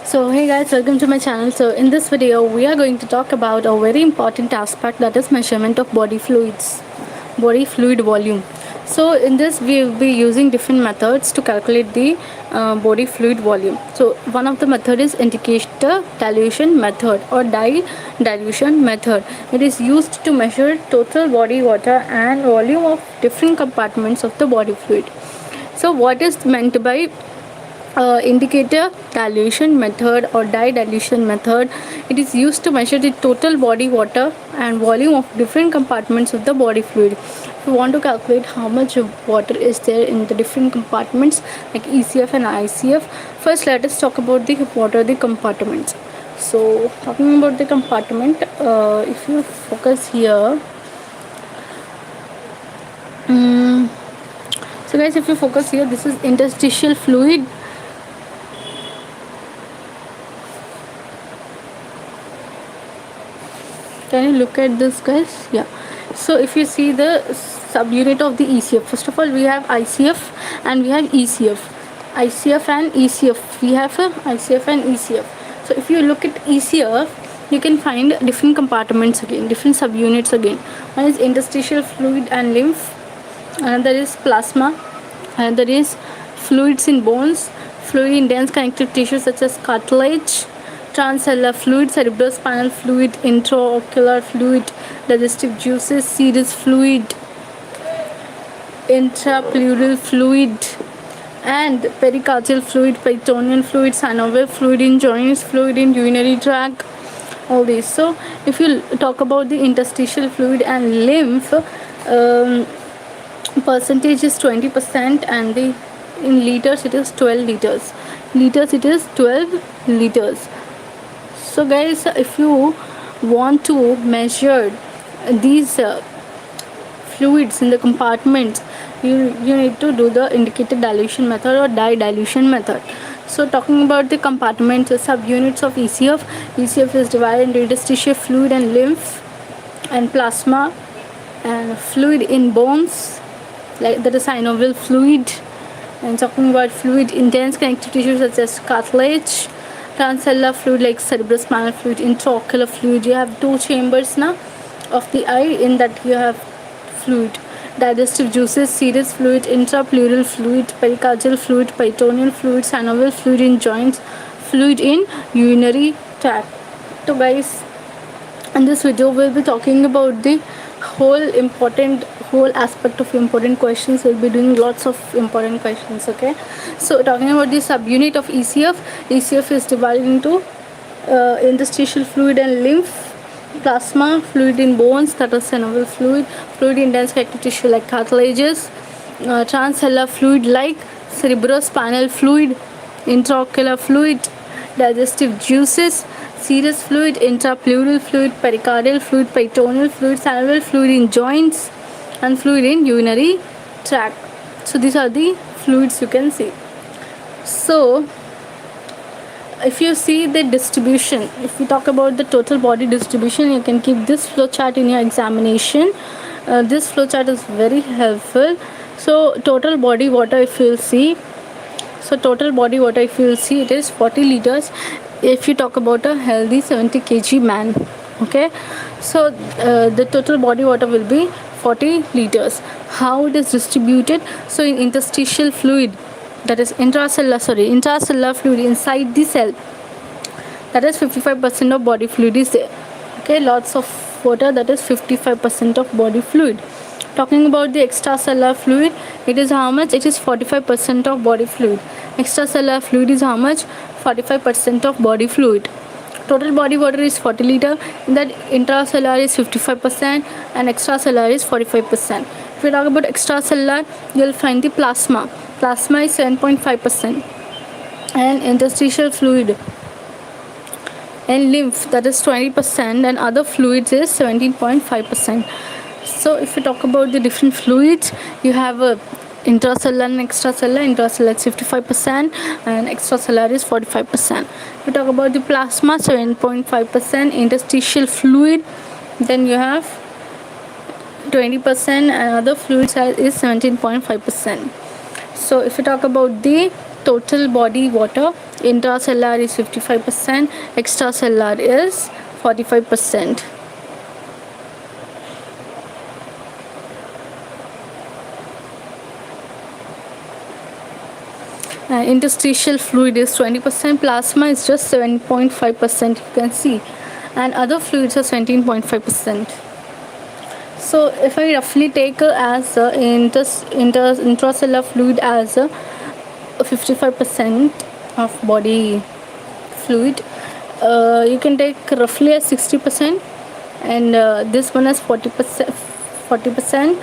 So hey guys, welcome to my channel. So in this video we are going to talk about a very important aspect, that is measurement of body fluids, body fluid volume. So in this we will be using different methods to calculate the body fluid volume. So one of the method is indicator dilution method or dye dilution method. It is used to measure total body water and volume of different compartments of the body fluid. So what is meant by indicator dilution method or dye dilution method? It is used to measure the total body water and volume of different compartments of the body fluid. If you want to calculate how much water is there in the different compartments like ECF and ICF, first let us talk about the what are the compartments. So talking about the compartment, if you focus here, so guys, if you focus here, this is interstitial fluid. Can you look at this, guys? Yeah. So if you see the subunit of the ECF, first of all we have ICF and we have ECF. ICF and ECF. We have ICF and ECF. So if you look at ECF, you can find different compartments again, different subunits again. One is interstitial fluid and lymph. Another is plasma. Another is fluids in bones, fluid in dense connective tissues such as cartilage, transcellular fluid, cerebrospinal fluid, intraocular fluid, digestive juices, serous fluid, intrapleural fluid, and pericardial fluid, peritoneal fluid, synovial fluid in joints, fluid in urinary tract, all these. So if you talk about the interstitial fluid and lymph, percentage is 20% and the in liters it is 12 liters. Liters it is 12 liters. So guys, if you want to measure these fluids in the compartments, you need to do the indicator dilution method or dye dilution method. So talking about the compartments, subunits of ECF, ECF is divided into interstitial fluid and lymph and plasma and fluid in bones, like that is synovial fluid. And talking about fluid in dense connective tissues such as cartilage, transcellular fluid like cerebrospinal fluid, intraocular fluid. You have two chambers now of the eye, in that you have fluid. Digestive juices, serous fluid, intrapleural fluid, pericardial fluid, peritoneal fluid, synovial fluid in joints, fluid in urinary tract. So guys, in this video we'll be talking about the whole aspect of important questions. We'll be doing lots of important questions. Okay, so talking about the subunit of ECF, ECF is divided into interstitial fluid and lymph, plasma, fluid in bones, that is synovial fluid, fluid in dense connective tissue like cartilages, transcellular fluid like cerebrospinal fluid, intraocular fluid, digestive juices, serous fluid, intrapleural fluid, pericardial fluid, peritoneal fluid, synovial fluid in joints, and fluid in urinary tract. So these are the fluids you can see. So if you see the distribution, if we talk about the total body distribution, you can keep this flow chart in your examination. This flow chart is very helpful. So total body water, if you will see, it is 40 liters if you talk about a healthy 70 kg man. Okay, so the total body water will be 40 liters. How it is distributed? So in interstitial fluid, that is intracellular fluid inside the cell, that is 55% of body fluid is there. Okay, lots of water, that is 55% of body fluid. Talking about the extracellular fluid, it is how much? It is 45% of body fluid. Extracellular fluid is how much? 45% of body fluid. Total body water is 40 liter, that intracellular is 55% and extracellular is 45%. If we talk about extracellular, you will find the plasma is 7.5%, and interstitial fluid and lymph, that is 20%, and other fluids is 17.5%. So if you talk about the different fluids, you have a intracellular and extracellular. Intracellular is 55% and extracellular is 45%. If you talk about the plasma, 7.5%, interstitial fluid, then you have 20%, and other fluids is 17.5%. So if you talk about the total body water, intracellular is 55%, extracellular is 45%. Interstitial fluid is 20%, plasma is just 7.5%, you can see, and other fluids are 17.5%. So if I roughly take as intracellular fluid as 55% of body fluid, you can take roughly as 60%, and this one as 40%,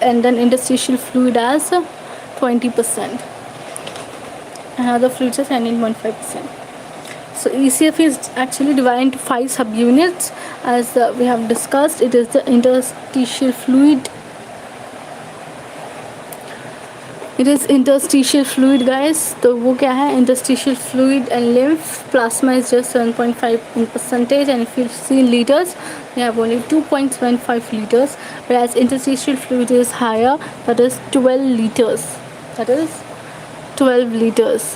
and then interstitial fluid as 20%. And other fluids are 17.5%. So ECF is actually divided into 5 subunits, as we have discussed. It is the interstitial fluid. It is interstitial fluid, guys. तो वो क्या है? Interstitial fluid and lymph. Plasma is just 7.5%, and if you see in liters, we have only 2.75 liters, whereas interstitial fluid is higher, that is 12 liters. That is 12 liters.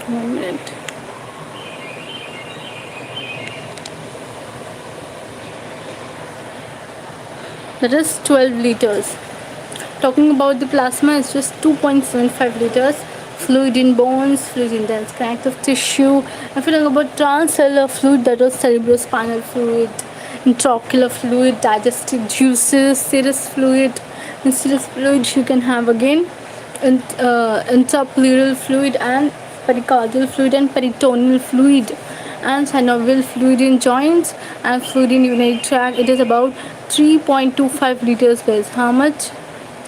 1 minute. That is 12 liters. Talking about the plasma, it's just 2.75 liters. Fluid in bones, fluid in dense connective tissue. If you talk about transcellular fluid, that was cerebrospinal fluid, intraocular fluid, digestive juices, serous fluid. In serous fluid, you can have again intrapleural fluid and pericardial fluid and peritoneal fluid, and synovial fluid in joints and fluid in urinary tract. It is about 3.25 liters, guys. How much?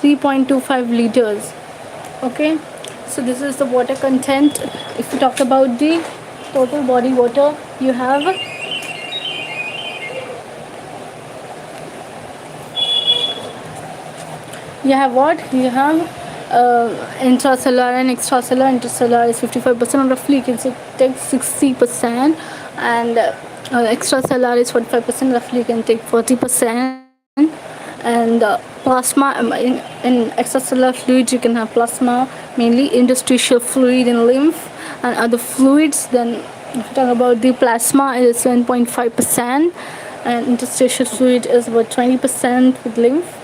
3.25 liters. Okay, so this is the water content. If you talk about the total body water, you have what? You have intracellular and extracellular. Intracellular is 55%, roughly you can take 60%, and extracellular is 45%, roughly you can take 40%. And plasma, in extracellular fluids you can have plasma, mainly interstitial fluid and lymph and other fluids. Then if you talk about the plasma, it is 7.5%, and interstitial fluid is about 20% with lymph.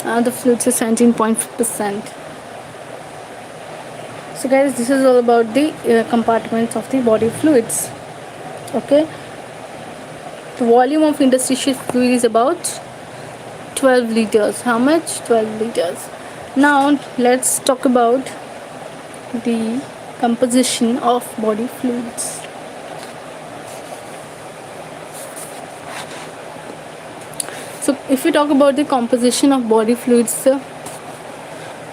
The fluids is 17.5%. So guys, this is all about the compartments of the body fluids. Okay, the volume of interstitial fluid is about 12 liters. How much? 12 liters. Now let's talk about the composition of body fluids. So if we talk about the composition of body fluids,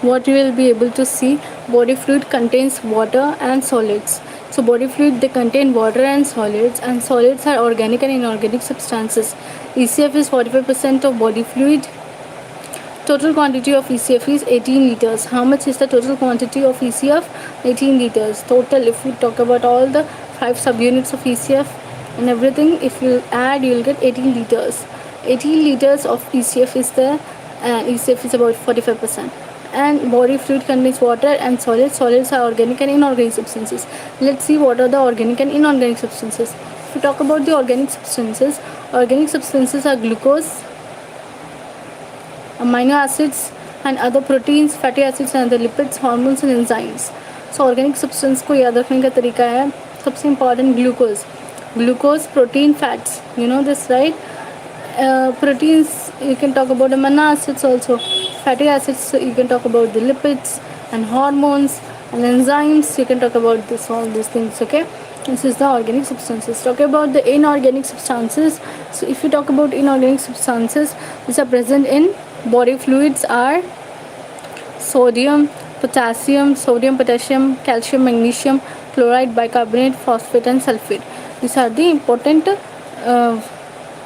what you will be able to see, body fluid contains water and solids. So body fluid, they contain water and solids are organic and inorganic substances. ECF is 45% of body fluid. Total quantity of ECF is 18 liters. How much is the total quantity of ECF? 18 liters. Total, if we talk about all the 5 subunits of ECF and everything, if you add, you will get 18 liters. 18 liters of ECF is there, and ECF is about 45%. And body fluid contains water and solids. Solids are organic and inorganic substances. Let's see what are the organic and inorganic substances. If we talk about the organic substances are glucose, amino acids and other proteins, fatty acids and other lipids, hormones and enzymes. So organic substance को याद रखने का तरीका है, सबसे important glucose, protein, fats. You know this, right? Proteins, you can talk about amino acids also. Fatty acids, you can talk about the lipids and hormones, and enzymes, you can talk about all these things. Okay, this is the organic substances. Talk about the inorganic substances. So if you talk about inorganic substances which are present in body fluids are sodium, potassium, calcium, magnesium, chloride, bicarbonate, phosphate and sulfate. These are the important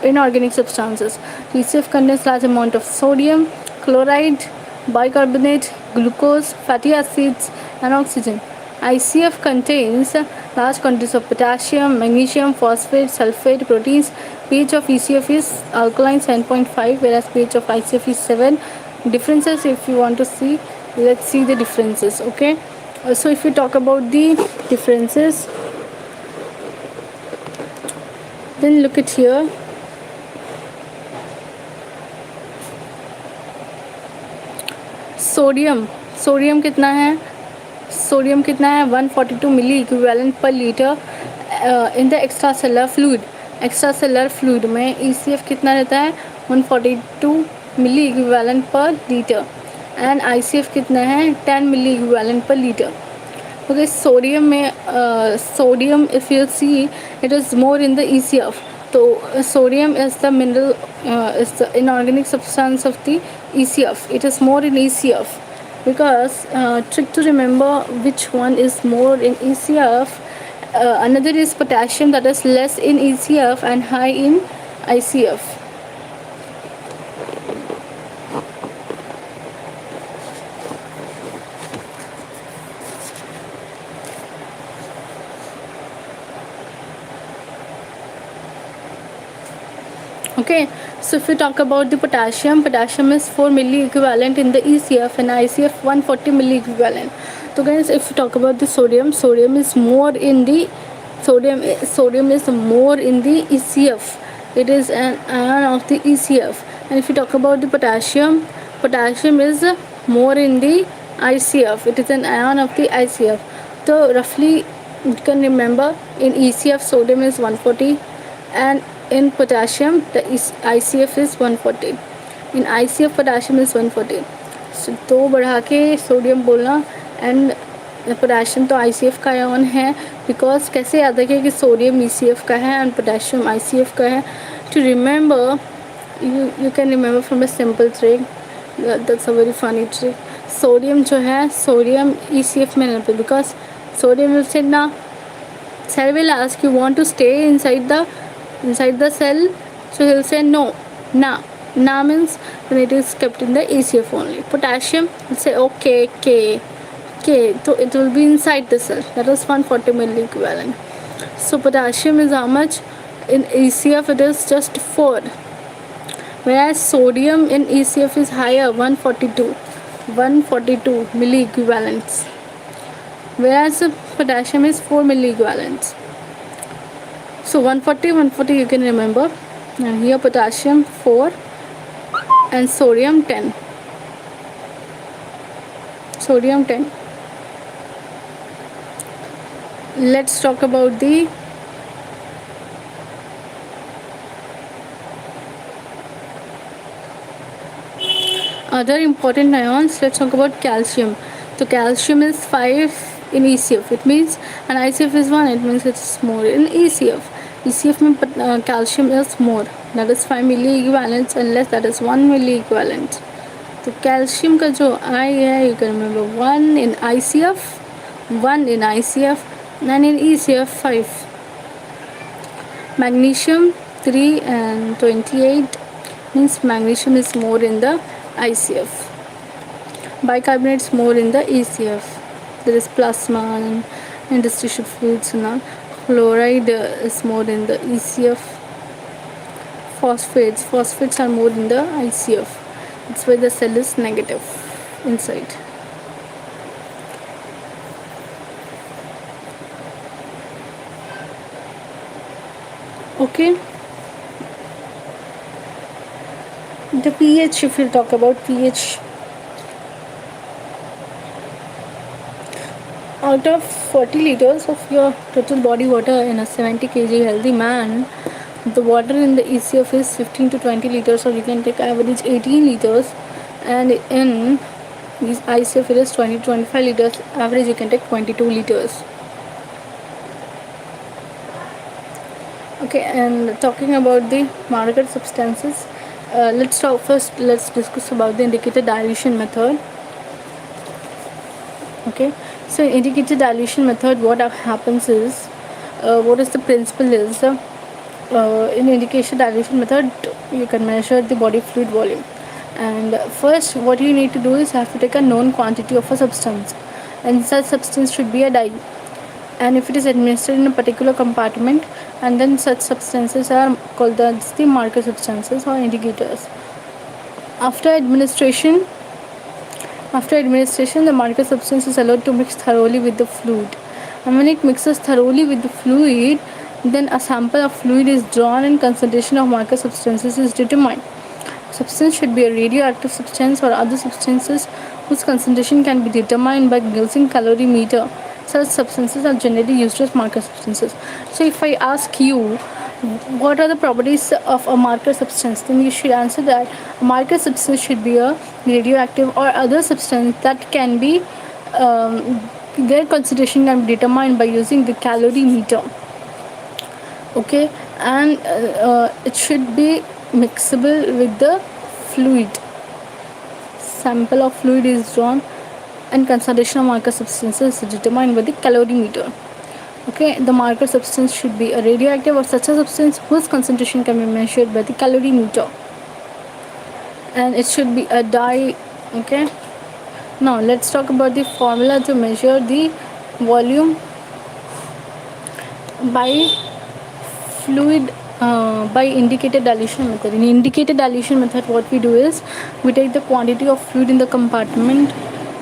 inorganic substances. ECF contains large amount of sodium, chloride, bicarbonate, glucose, fatty acids and oxygen. ICF contains large quantities of potassium, magnesium, phosphate, sulfate, proteins. pH of ECF is alkaline 7.5, whereas pH of ICF is 7. Differences, if you want to see, let's see the differences. Okay, So if we talk about the differences, then look at here. Sodium कितना है? Sodium कितना है? 142 milliequivalent per litre in the extracellular fluid. Extracellular fluid में ECF कितना रहता है? 142 milliequivalent per litre. And ICF कितना है? 10 milliequivalent per litre. Okay, sodium, if you see, it is more in the ECF. So sodium is the mineral, is the inorganic substance of the ECF. It is more in ECF because trick to remember which one is more in ECF. Another is potassium, that is less in ECF and high in ICF. Okay, so if we talk about the potassium is 4 milli equivalent in the ECF and ICF 140 milli equivalent. So guys, if we talk about the sodium is more in the sodium is more in the ECF. It is an ion of the ECF. And if you talk about the potassium is more in the ICF. It is an ion of the ICF. So roughly you can remember, in ECF sodium is 140 and in potassium the ICF is 140. In ICF potassium is 140. So दो बढ़ा के sodium बोलना. And potassium तो ICF का ion है, because कैसे याद रखिए कि सोडियम ECF का है एंड पोटेशियम ICF का है. To remember, you can remember from a simple trick. That's a very funny trick. Sodium जो है, सोडियम ECF में रहता है, बिकॉज सोडियम will say ना, cell will ask you want to stay inside the cell, so he'll say no. Na means when it is kept in the ECF only. Potassium will say okay, K, so it will be inside the cell. That is 140 milli equivalent. So potassium is how much? In ECF it is just 4, whereas sodium in ECF is higher, 142 milli equivalents, whereas potassium is 4 milli equivalents. So 140 you can remember, and here potassium 4 and sodium 10. Let's talk about the other important ions. Let's talk about calcium. So calcium is 5 in ECF. It means, and ICF is 1. It means it's more in ECF. ECF में calcium is more. That is 5 milli equivalents, unless that is 1 milli equivalent. तो calcium का जो I है, you can remember 1 in ICF, 1 in ICF, and in ECF 5. Magnesium 3 and 28 means magnesium is more in the ICF. Bicarbonate is more in the ECF. There is plasma and interstitial fluids and all. Chloride is more in the ECF. Phosphates are more in the ICF. That's why the cell is negative inside. Okay. The pH, if we talk about pH, out of 40 liters of your total body water in a 70 kg healthy man, the water in the ECF is 15 to 20 liters, or you can take average 18 liters, and in ICF it is 20 to 25 liters, average you can take 22 liters. Okay, and talking about the marker substances, let's discuss about the indicator dilution method. Okay, so indicator dilution method, what happens is, what is the principle is, in indicator dilution method you can measure the body fluid volume, and first what you need to do is have to take a known quantity of a substance, and such substance should be a dye, and if it is administered in a particular compartment, and then such substances are called as the marker substances or indicators. After administration, After administration, the marker substance is allowed to mix thoroughly with the fluid. And when it mixes thoroughly with the fluid, then a sample of fluid is drawn and concentration of marker substances is determined. Substance should be a radioactive substance or other substances whose concentration can be determined by using calorimeter. Such substances are generally used as marker substances. So if I ask you what are the properties of a marker substance, then you should answer that a marker substance should be a radioactive or other substance that can be their concentration can be determined by using the calorimeter. Okay, and it should be mixable with the fluid. Sample of fluid is drawn and concentration of marker substances is determined by the calorimeter. Okay, the marker substance should be a radioactive or such a substance whose concentration can be measured by the calorimeter, and it should be a dye. Okay, now let's talk about the formula to measure the volume by fluid by indicated dilution method. In indicated dilution method, what we do is we take the quantity of fluid in the compartment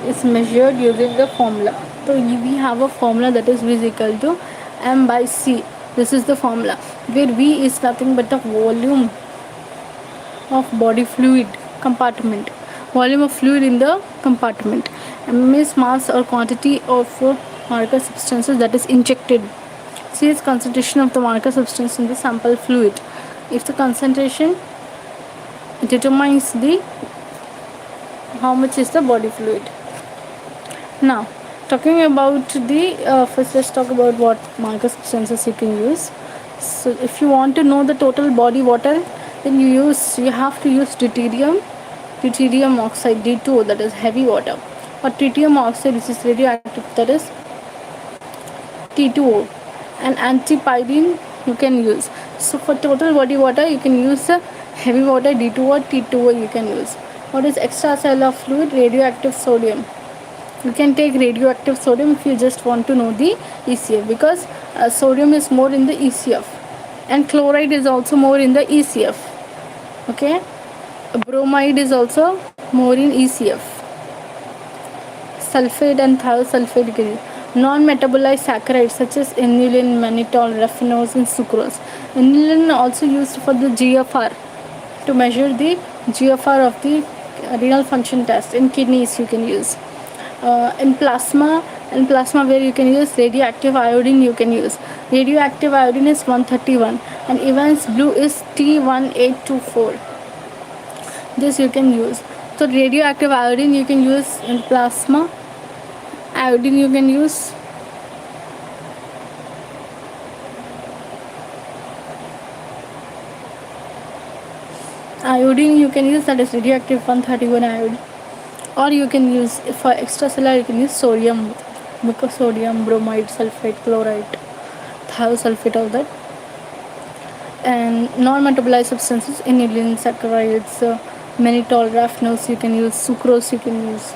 is measured using the formula. So we have a formula that is V is equal to M by C. This is the formula where V is nothing but the volume of body fluid compartment, volume of fluid in the compartment. M is mass or quantity of marker substances that is injected. C is concentration of the marker substance in the sample fluid. If the concentration determines the how much is the body fluid. Now talking about the first, let's talk about what marker substances you can use. So if you want to know the total body water, then you have to use deuterium oxide D2O, that is heavy water, or tritium oxide which is radioactive, that is T2O, and antipyrine you can use. So for total body water you can use heavy water D2O or T2O you can use. What is extracellular fluid? Radioactive sodium. You can take radioactive sodium if you just want to know the ECF, because sodium is more in the ECF and chloride is also more in the ECF. Okay, bromide is also more in ECF. Sulfate and thiosulfate you can use. Non-metabolized saccharides such as inulin, mannitol, raffinose and sucrose. Inulin also used for the GFR, to measure the GFR of the renal function test. In kidneys you can use. In plasma where you can use radioactive iodine you can use. Radioactive iodine is 131 and Evans blue is T1824. This you can use. So radioactive iodine you can use in plasma. Iodine you can use that is radioactive 131 iodine, or you can use for extracellular you can use sodium, because sodium, bromide, sulfate, chloride, thiosulfate, all that. And non-metabolized substances, inulin, saccharides, mannitol, raffinose you can use, sucrose you can use.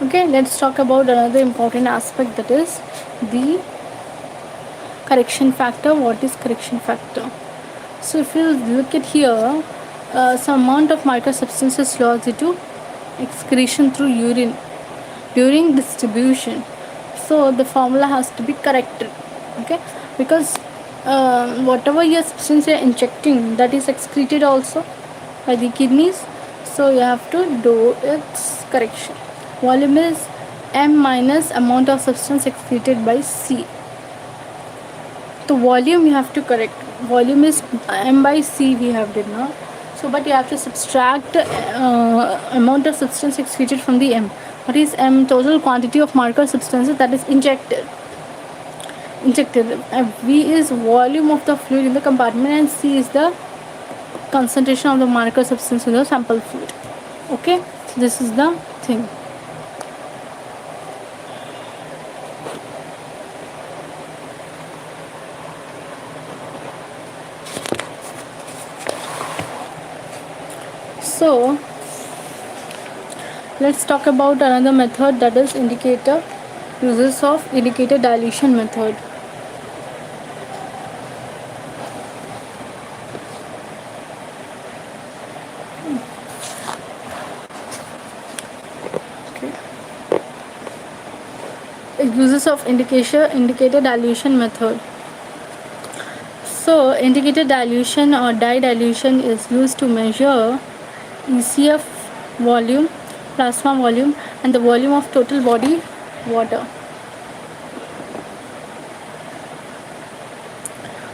Okay, let's talk about another important aspect, that is the correction factor. What is correction factor? So if you look at here, some amount of marker substance is lost due to excretion through urine during distribution. So the formula has to be corrected. Okay, because whatever your substance you are injecting, that is excreted also by the kidneys. So you have to do its correction. Volume is M minus amount of substance excreted by C. The volume you have to correct. Volume is M by C we have did now. So but you have to subtract amount of substance excreted from the M. What is M? Total quantity of marker substances that is injected. V is volume of the fluid in the compartment and C is the concentration of the marker substance in the sample fluid. Okay, so this is the thing. So let's talk about another method, that is uses of indicator dilution method. Uses of indicator dilution method. So indicator dilution or dye dilution is used to measure ECF volume, plasma volume, and the volume of total body water.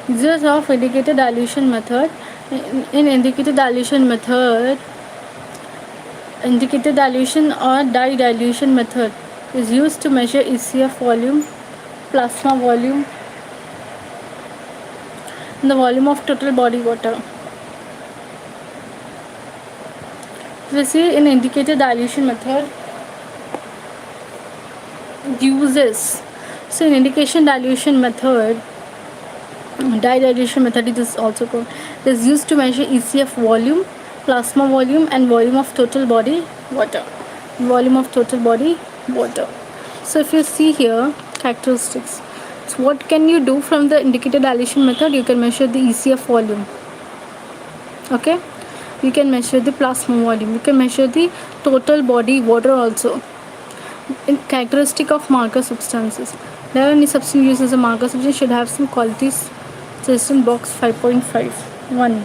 Uses of indicator dilution method. In indicator dilution method, indicator dilution or dye dilution method is used to measure ECF volume, plasma volume, and the volume of total body water. We see in indicator dilution method uses. So in indication dilution method, dye dilution method it is also called, is used to measure ECF volume, plasma volume, and volume of total body water. Volume of total body water. So if you see here characteristics, so what can you do from the indicator dilution method? You can measure the ECF volume. Okay, you can measure the plasma volume. You can measure the total body water also. In characteristic of marker substances, there any substance used as a marker substance should have some qualities. Suggestion box 5.5.1.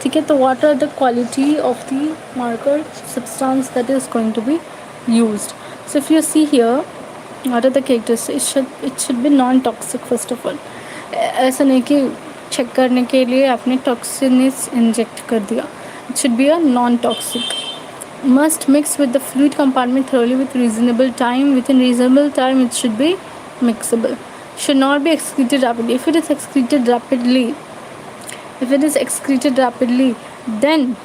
ठीक है, तो what are the quality of the marker substance that is going to be used? So if you see here, what are the characteristics? It should be non-toxic first of all. ऐसा नहीं कि check करने के लिए आपने toxins inject कर दिया. It should be a non-toxic. Must mix with the fluid compartment thoroughly with reasonable time. Within reasonable time, it should be mixable. Should not be excreted rapidly. If it is excreted rapidly, then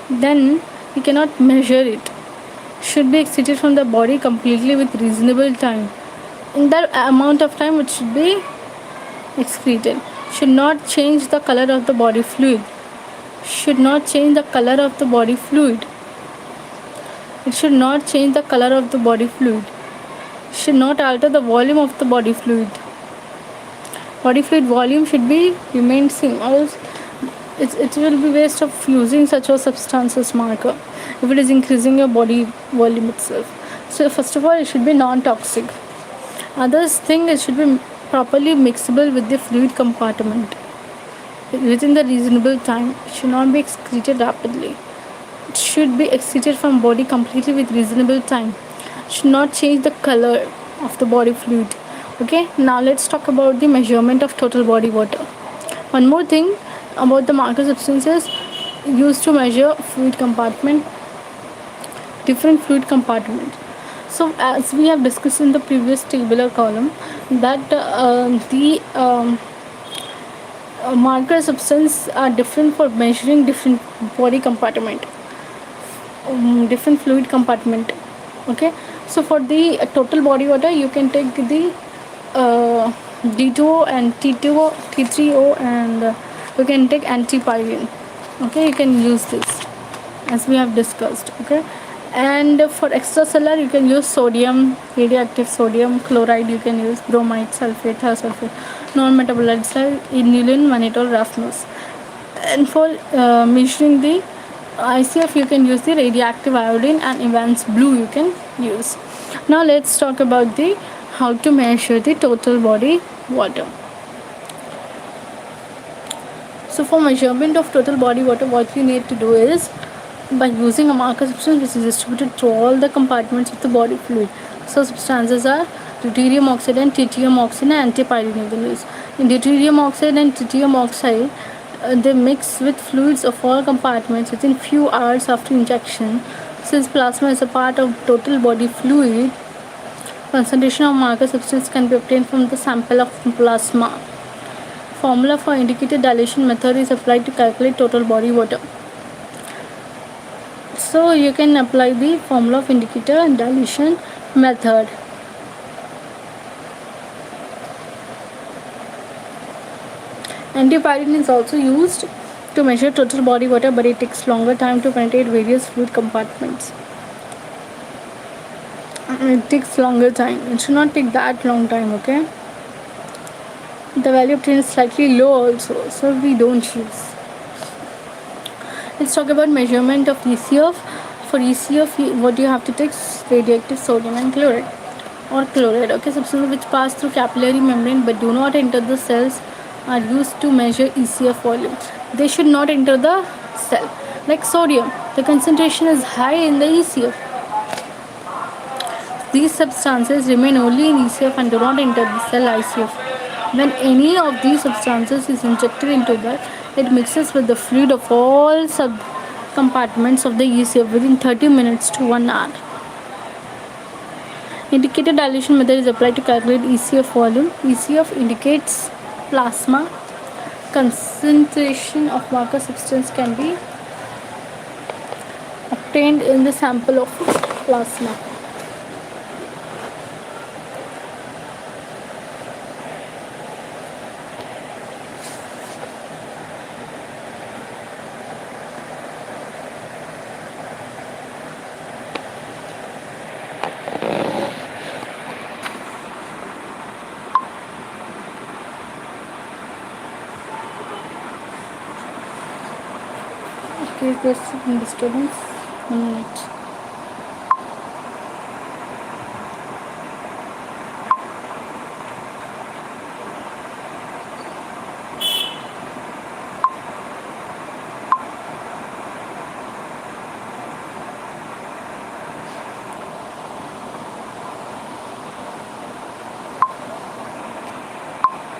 you cannot measure it. Should be excreted from the body completely with reasonable time. In that amount of time, it should be excreted. Should not change the color of the body fluid. Should not change the color of the body fluid. It should not change the color of the body fluid. Should not alter the volume of the body fluid. Body fluid volume should be remain same, or else it will be waste of using such a substance as marker if it is increasing your body volume itself. So first of all, it should be non-toxic. Other thing, it should be properly mixable with the fluid compartment within the reasonable time. It should not be excreted rapidly. It should be excreted from body completely with reasonable time. It should not change the color of the body fluid. Okay, now let's talk about the measurement of total body water. One more thing about the marker substances used to measure fluid compartment, different fluid compartment. So as we have discussed in the previous tabular column, that the marker substance are different for measuring different body compartment, different fluid compartment. Okay, so for the total body water, you can take the D2O and T2O, T3O, and you can take antipyrine. Okay, you can use this as we have discussed. Okay, and for extracellular, you can use sodium, radioactive sodium chloride. You can use bromide, sulfate, thiosulfate, non-metabolites like inulin, mannitol, rafnos. And for measuring the ICF, you can use the radioactive iodine, and Evans blue you can use. Now let's talk about the how to measure the total body water. So for measurement of total body water, what you need to do is, by using a marker substance which is distributed to all the compartments of the body fluid. So substances are deuterium oxide and tritium oxide and antipyrine you can use. In deuterium oxide and tritium oxide, they mix with fluids of all compartments within few hours after injection. Since plasma is a part of total body fluid, concentration of marker substance can be obtained from the sample of plasma. Formula for indicator dilution method is applied to calculate total body water. So you can apply the formula of indicator dilution method. Antipyrine is also used to measure total body water, but it takes longer time to penetrate various fluid compartments. It takes longer time. It should not take that long time. Okay, the value obtained is slightly low also, so we don't use. Let's talk about measurement of ECF. For ECF, what you have to take is radioactive sodium and chloride. or chloride. Okay, substances which pass through capillary membrane but do not enter the cells are used to measure ECF volume. They should not enter the cell. Like sodium, the concentration is high in the ECF. These substances remain only in ECF and do not enter the cell ICF. When any of these substances is injected into blood, it mixes with the fluid of all sub compartments of the ECF within 30 minutes to 1 hour. Indicator dilution method is applied to calculate ECF volume. ECF indicates plasma. Concentration of marker substance can be obtained in the sample of plasma. Okay, there's some disturbance. 1 minute.